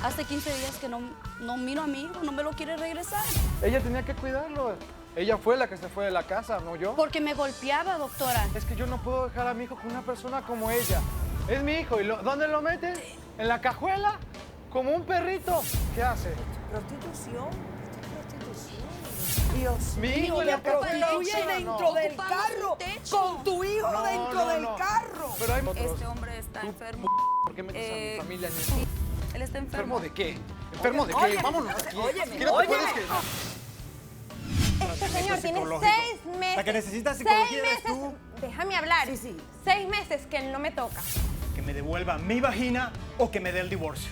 Hace 15 días que no miro a mi hijo, no me lo quiere regresar. Ella tenía que cuidarlo. Ella fue la que se fue de la casa, no yo. Porque me golpeaba, doctora. Es que yo no puedo dejar a mi hijo con una persona como ella. Es mi hijo. ¿Y dónde lo mete? ¿En la cajuela? Como un perrito. ¿Qué hace? Prostitución. Dios Mi mío, hijo en la prostituye cajuela. dentro del Ocupamos carro. un techo. Con tu hijo No, dentro no, del no. carro. Pero hay otros. Este hombre está enfermo. ¿Por qué metes a mi familia en esto? Sí, él está ¿Enfermo enfermo. de qué? ¿Enfermo de qué? Óyeme, Vámonos de aquí. óyeme, ¿Qué no te puedes quedar? Este señor tiene psicológico. 6 meses. La que necesita psicología eres 6 meses. Déjame hablar. Sí, sí. 6 meses que él no me toca. Que me devuelva mi vagina o que me dé el divorcio.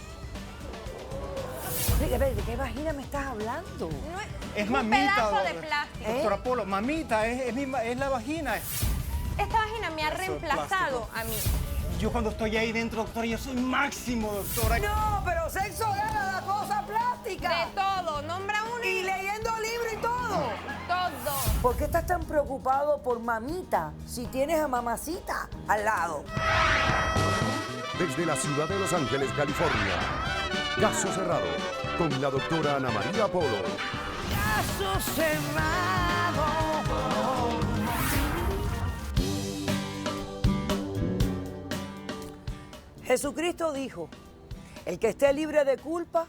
Oye, ¿de qué vagina me estás hablando? No Es un mamita. pedazo de doctora. plástico. Doctora Polo, mamita, es la vagina. Esta vagina me ha Pedazo de reemplazado a mí. Yo cuando estoy ahí dentro, doctora, yo soy máximo, doctora. No, pero sexo era la cosa plástica. De todo. Nombra uno Y leyendo libros y todo. todo. ¿Por qué estás tan preocupado por mamita si tienes a mamacita al lado? Desde la ciudad de Los Ángeles, California. Caso cerrado con la doctora Ana María Polo. Caso cerrado. Jesucristo dijo, el que esté libre de culpa,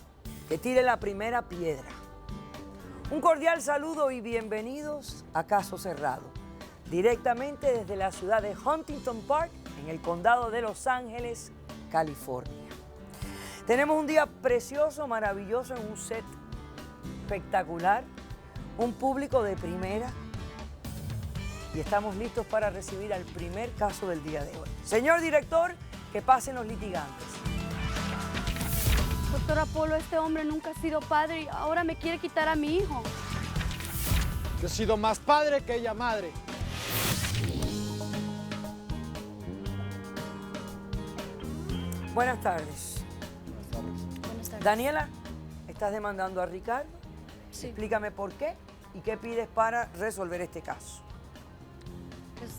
que tire la primera piedra. Un cordial saludo y bienvenidos a Caso Cerrado, directamente desde la ciudad de Huntington Park, en el condado de Los Ángeles, California. Tenemos un día precioso, maravilloso, en un set espectacular, un público de primera y estamos listos para recibir al primer caso del día de hoy. Señor director, que pasen los litigantes. Doctora Polo, este hombre nunca ha sido padre y ahora me quiere quitar a mi hijo. Yo he sido más padre que ella madre. Buenas tardes. Buenas tardes. Daniela, ¿estás demandando a Ricardo? Sí. Explícame por qué y qué pides para resolver este caso. Pues,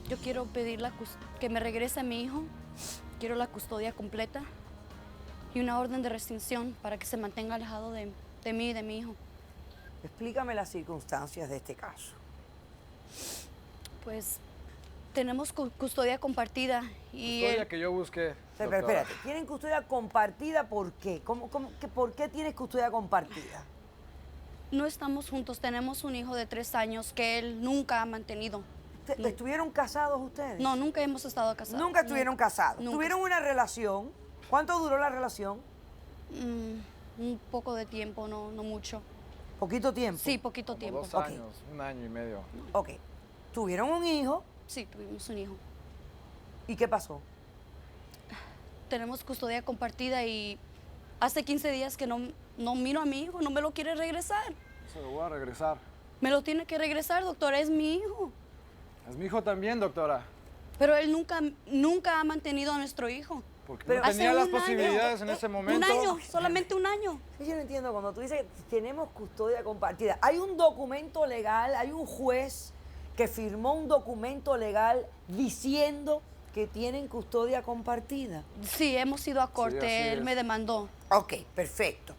yo quiero pedir que me regrese a mi hijo. Quiero la custodia completa y una orden de restricción para que se mantenga alejado de mí y de mi hijo. Explícame las circunstancias de este caso. Pues tenemos custodia compartida y Historia que yo busqué. Pero doctora. espérate, ¿tienen custodia compartida por qué? ¿Por qué tienes custodia compartida? no estamos juntos. Tenemos un hijo de 3 años que él nunca ha mantenido. ¿Estuvieron casados ustedes? No, nunca hemos estado casados. Nunca estuvieron casados. Nunca. ¿Tuvieron una relación? ¿Cuánto duró la relación? Un poco de tiempo, no mucho. ¿Poquito tiempo? Sí, poquito Como tiempo. 2 Ok. años, 1 año y medio. Ok. ¿Tuvieron un hijo? Sí, tuvimos un hijo. ¿Y qué pasó? Tenemos custodia compartida y hace 15 días que no miro a mi hijo, no me lo quiere regresar. Se lo voy a regresar. Me lo tiene que regresar, doctora, es mi hijo. Es mi hijo también, doctora. Pero él nunca ha mantenido a nuestro hijo. Porque Pero no tenía hace las un año, posibilidades en ese momento. Un año, solamente un año. Sí, yo no entiendo, cuando tú dices que tenemos custodia compartida, hay un documento legal, hay un juez que firmó un documento legal diciendo que tienen custodia compartida. Sí, hemos ido a corte, Sí, así él es. me demandó Ok, perfecto.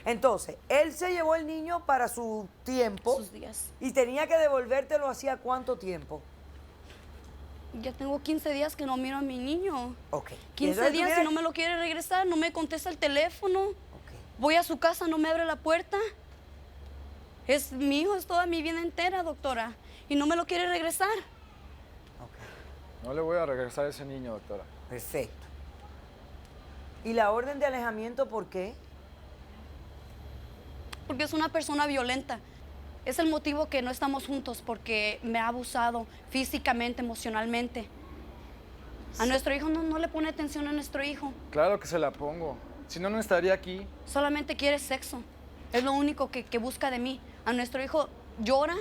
Entonces, él se llevó el niño para su tiempo sus días. y tenía que devolvértelo hacía cuánto tiempo. Ya tengo 15 días que no miro a mi niño. Ok. 15 Entonces, días tú y no me lo quiere regresar, no me contesta el teléfono. Ok. Voy a su casa, no me abre la puerta. Es mi hijo, es toda mi vida entera, doctora. Y no me lo quiere regresar. Ok, No le voy a regresar a ese niño, doctora. perfecto. ¿Y la orden de alejamiento por qué? Porque es una persona violenta. Es el motivo que no estamos juntos, porque me ha abusado físicamente, emocionalmente. A nuestro hijo no le pone atención a nuestro hijo. Claro que se la pongo. Si no, no estaría aquí. Solamente quiere sexo. Es lo único que busca de mí. A nuestro hijo llora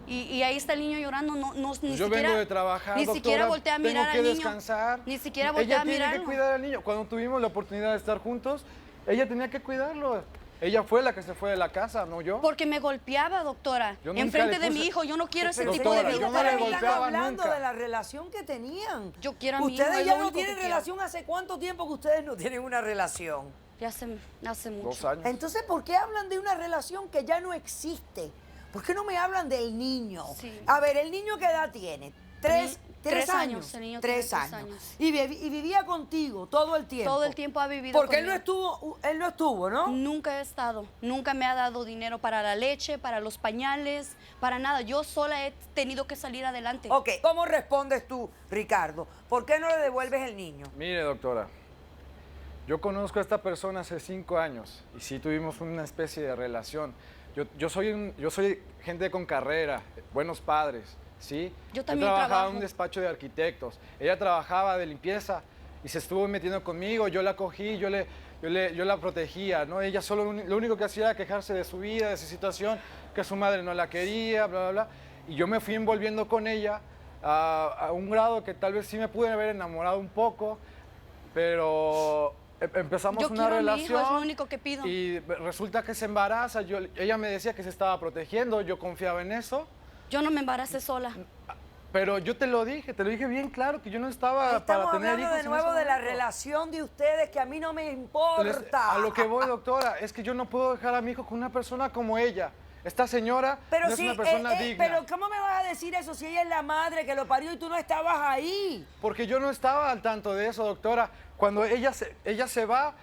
y ahí está el niño llorando. Ni Yo siquiera, vengo de trabajar, ni doctora. siquiera voltea a mirar Tengo que al niño. descansar. Ni siquiera voltea a Ella tiene mirarlo. que cuidar al niño. Cuando tuvimos la oportunidad de estar juntos, ella tenía que cuidarlo. Ella fue la que se fue de la casa, no yo. Porque me golpeaba, doctora. Yo nunca Enfrente le de mi puse- hijo. Yo no quiero ese Pero tipo de doctora, vida yo no para le mí. Están golpeaba hablando nunca. de la relación que tenían. Yo quiero a mi hijo, Ustedes es ya lo no único que tienen quiero. relación. ¿Hace cuánto tiempo que ustedes no tienen una relación? Ya hace mucho. 2 años. Entonces, ¿por qué hablan de una relación que ya no existe? ¿Por qué no me hablan del niño? Sí. A ver, ¿el niño qué edad tiene? ¿Tres 3 años? años, el niño tiene 3 3 años. años. Y vivía contigo todo el tiempo. Todo el tiempo ha vivido Porque él conmigo. no estuvo, ¿no? Nunca he estado. Nunca me ha dado dinero para la leche, para los pañales, para nada. Yo sola he tenido que salir adelante. Ok, ¿cómo respondes tú, Ricardo? ¿Por qué no le devuelves el niño? Mire, doctora, yo conozco a esta persona hace 5 años y sí tuvimos una especie de relación. Yo soy gente con carrera, buenos padres, ¿sí? Yo también trabajaba trabajo. en un despacho de arquitectos. Ella trabajaba de limpieza y se estuvo metiendo conmigo. Yo la cogí, yo la protegía, ¿no? Ella solo lo único que hacía era quejarse de su vida, de su situación, que su madre no la quería, bla, bla, bla. Y yo me fui envolviendo con ella a un grado que tal vez sí me pude haber enamorado un poco, pero empezamos Yo una quiero a mi hijo, relación es lo único que pido. y resulta que se embaraza. Ella me decía que se estaba protegiendo, yo confiaba en eso, Yo no me embaracé sola. pero yo te lo dije bien claro que yo no estaba Estamos para tener hablando hijos de en nuevo ese de la momento. relación de ustedes que a mí no me importa. A lo que voy, doctora, es que yo no puedo dejar a mi hijo con una persona como ella. Esta señora Pero no sí, es una persona digna. pero ¿cómo me vas a decir eso si ella es la madre que lo parió y tú no estabas ahí? Porque yo no estaba al tanto de eso, doctora. Cuando ella se va,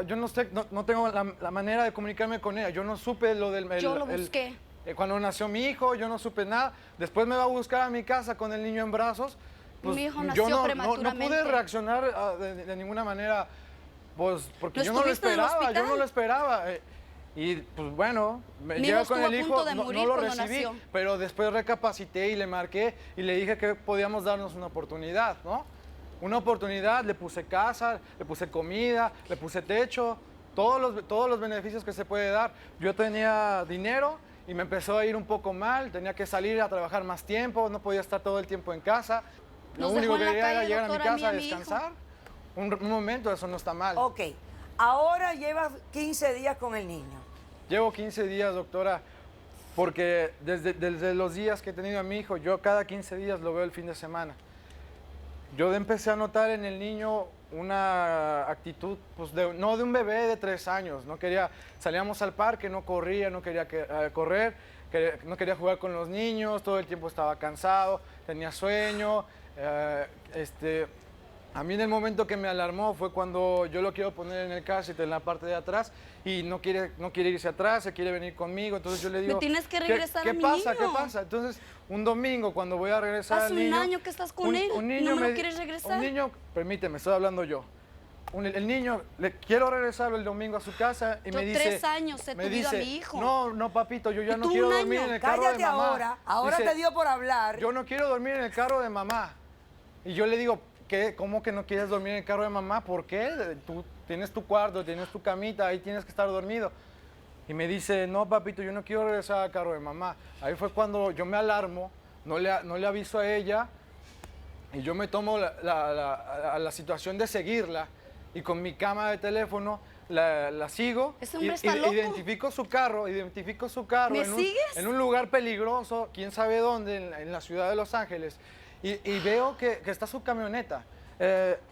yo no tengo la manera de comunicarme con ella. Yo no supe lo del... Yo lo busqué. Cuando nació mi hijo, yo no supe nada. Después me va a buscar a mi casa con el niño en brazos. Pues, Mi hijo yo nació no prematuramente. pude reaccionar de ninguna manera, pues, porque ¿No yo no lo estuviste en el esperaba, yo hospital? no lo esperaba. Y pues bueno, me Mi llega hijo con estuvo el a hijo, punto de no morir lo cuando recibí, nació. pero después recapacité y le marqué y le dije que podíamos darnos una oportunidad, ¿no? Una oportunidad, le puse casa, le puse comida, le puse techo, todos los beneficios que se puede dar. Yo tenía dinero y me empezó a ir un poco mal, tenía que salir a trabajar más tiempo, no podía estar todo el tiempo en casa. Lo Nos único dejó que en la quería era calle, llegar a mi doctora, a mí y casa a a mi hijo. descansar. Un momento, eso no está mal. Ok, ahora llevas 15 días con el niño. Llevo 15 días, doctora, porque desde los días que he tenido a mi hijo, yo cada 15 días lo veo el fin de semana. Yo empecé a notar en el niño una actitud, pues no de un bebé de 3 años. No quería, salíamos al parque, no corría, no quería correr, no quería jugar con los niños, todo el tiempo estaba cansado, tenía sueño. A mí en el momento que me alarmó fue cuando yo lo quiero poner en el closet en la parte de atrás y no quiere irse atrás, se quiere venir conmigo. Entonces yo le digo, tienes que "¿Qué- regresar ¿qué a mi pasa? niño". ¿Qué pasa? Entonces un domingo cuando voy a regresar Hace al un niño... año que estás con él, ¿no me lo quieres regresar? Un niño, permíteme, estoy hablando yo. El niño, le quiero regresarlo el domingo a su casa y Yo me dice... 3 años he me tenido a dice, mi hijo. No, papito, yo ya ¿Y no tú quiero un dormir año? en el carro Cállate de mamá. ahora Dice, te dio por hablar. yo no quiero dormir en el carro de mamá. Y yo le digo, ¿cómo que no quieres dormir en el carro de mamá? ¿Por qué? Tú tienes tu cuarto, tienes tu camita, ahí tienes que estar dormido. Y me dice, no, papito, yo no quiero regresar al carro de mamá. Ahí fue cuando yo me alarmo, no le aviso a ella y yo me tomo la situación de seguirla y con mi cámara de teléfono la sigo. Ese hombre está loco. Identifico su carro ¿Me en sigues? en un lugar peligroso, quién sabe dónde, en la ciudad de Los Ángeles. Y veo que está su camioneta.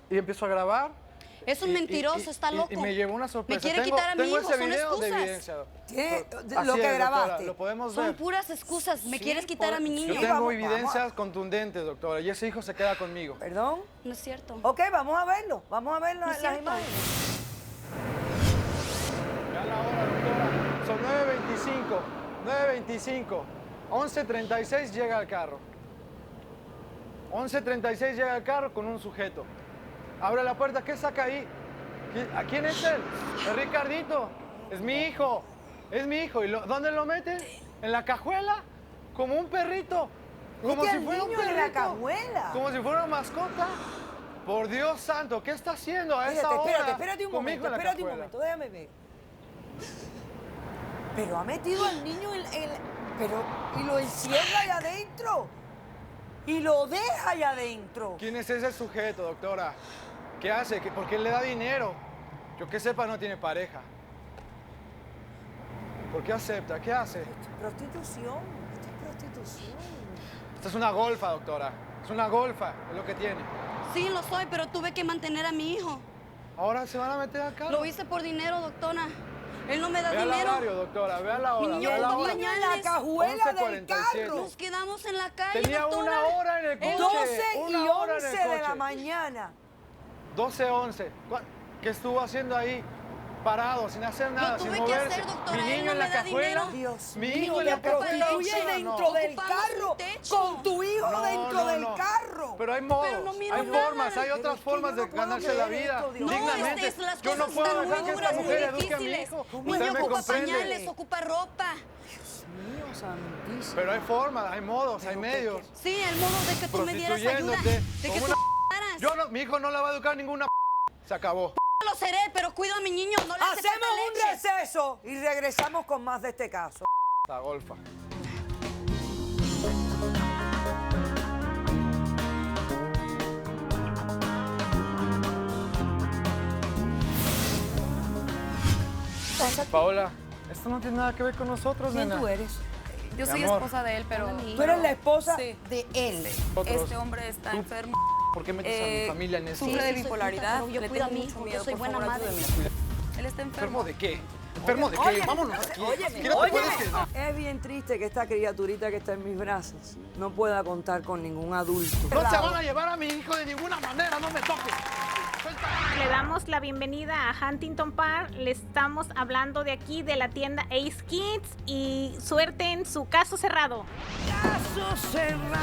Y empiezo a grabar. Es un mentiroso, está loco. Y me llevó una sorpresa. Me quiere quitar a mi tengo hijo, ese son video de excusas. evidencia. ¿Qué? Así Lo que es, doctora, grabaste. lo podemos Son ver. puras excusas. Me Sí, quieres quitar a mi Yo niño. tengo vamos. evidencias contundentes, doctora, y ese hijo se queda conmigo. ¿Perdón? No es cierto. Ok, vamos a verlo No es las cierto. imágenes. Ya la hora, doctora. Son 9:25. 11:36 llega al carro. 11:36 llega al carro con un sujeto. Abre la puerta, ¿qué saca ahí? ¿A quién es él? Es Ricardito. Es mi hijo. Es mi hijo. ¿Y dónde lo mete? ¿En la cajuela? Como un perrito. Como Mete si al fuera un niño en perrito. la cajuela. Como si fuera una mascota. Por Dios santo, ¿qué está haciendo a esa Espérate, hora? espérate un con mi momento, hijo en la espérate un cajuela? momento, déjame ver. Pero ha metido al niño y lo encierra allá adentro. Y lo deja allá adentro. ¿Quién es ese sujeto, doctora? ¿Qué hace? ¿Por qué le da dinero? Yo que sepa, no tiene pareja. ¿Por qué acepta? ¿Qué hace? Prostitución. Esto es prostitución. Esta es una golfa, doctora. Es una golfa, es lo que tiene. Sí, lo soy, pero tuve que mantener a mi hijo. Ahora se van a meter acá. Lo hice por dinero, doctora. Él no me da Vea el dinero. horario, doctora. Vea la hora. Mi niño, Vea la hora. Niño en la cajuela del 11:47. carro. Nos quedamos en la calle, Tenía doctora. una hora en el coche. 12 y Una hora en 11 el de la coche. mañana. 12:11. ¿Qué estuvo haciendo ahí? Parado, sin hacer nada, tuve sin que moverse. hacer, doctora, Mi él niño no en me la da cajuela. dinero. Dios Mi mío, hijo en te la cajuela. prostituyes dentro del Ocupamos carro. un techo. Con tu hijo No, dentro no, del no. carro. Pero hay modos, Pero no miro hay nada. formas, hay Pero otras es que formas yo no de puedo ganarse la creer vida. esto, Dios No, dignamente. las Yo no cosas puedo están dejar muy que duras, esta muy mujer eduque a mi difíciles. hijo. Mi Usted niño me ocupa comprende. pañales, ocupa ropa. Mío santísimo. Pero hay formas, hay modos, hay medios. Sí, el modo de que tú me dieras ayuda. Prostituyéndote De que como tú una... Yo no, mi hijo no la va a educar ninguna. Se acabó. lo seré, pero cuido a mi niño. No le hace Hacemos falta un leche. receso y regresamos con más de este caso. La golfa. Paola, esto no tiene nada que ver con nosotros, ¿Quién nena. tú eres? Yo Mi soy amor. esposa de él, pero... Tú eres la esposa Sí. de él. Nosotros. Este hombre está Tú- enfermo. ¿Por qué metes a mi familia en esto? Sufre Sí, de sí, soy bipolaridad. puta, pero yo Le cuido a tengo mi mucho hijo, yo miedo. soy Por buena favor, madre. ayúdeme. Él está enfermo. ¿Enfermo de qué? ¿Enfermo de qué? Vámonos de aquí. Óyeme, ¿Qué no te puedes quedar? Es bien triste que esta criaturita que está en mis brazos no pueda contar con ningún adulto. No se van a llevar a mi hijo de ninguna manera, no me toques. Le damos la bienvenida a Huntington Park. Le estamos hablando de aquí, de la tienda Ace Kids. Y suerte en su caso cerrado. Caso cerrado.